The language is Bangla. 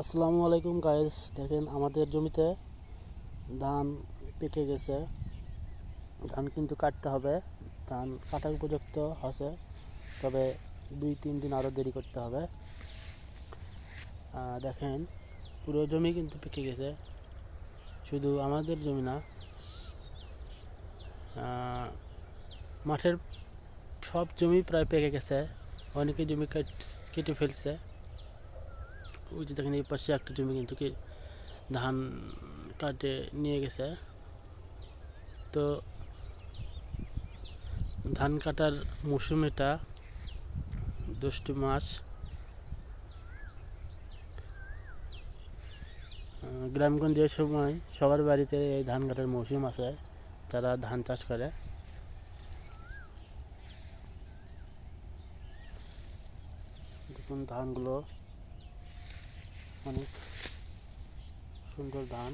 আসসালামু আলাইকুম গাইস, দেখেন আমাদের জমিতে ধান পেকে গেছে। ধান কিন্তু কাটতে হবে। ধান কাটার উপযুক্ত আছে, তবে 2-3 দিন আরও দেরি করতে হবে। দেখেন পুরো জমি কিন্তু পেকে গেছে, শুধু আমাদের জমি না, মাঠের সব জমি প্রায় পেকে গেছে। অনেকে জমি কেটে ফেলছে। ওই যে দেখেন এই পাশে একটা জমি কিন্তু ধান কাটে নিয়ে গেছে। তো ধান কাটার মৌসুম এটা, জ্যৈষ্ঠ মাস। গ্রামগঞ্জের সময় সবার বাড়িতে এই ধান কাটার মৌসুম আসে, যারা ধান চাষ করে। দেখুন ধানগুলো অনেক সুন্দর ধান।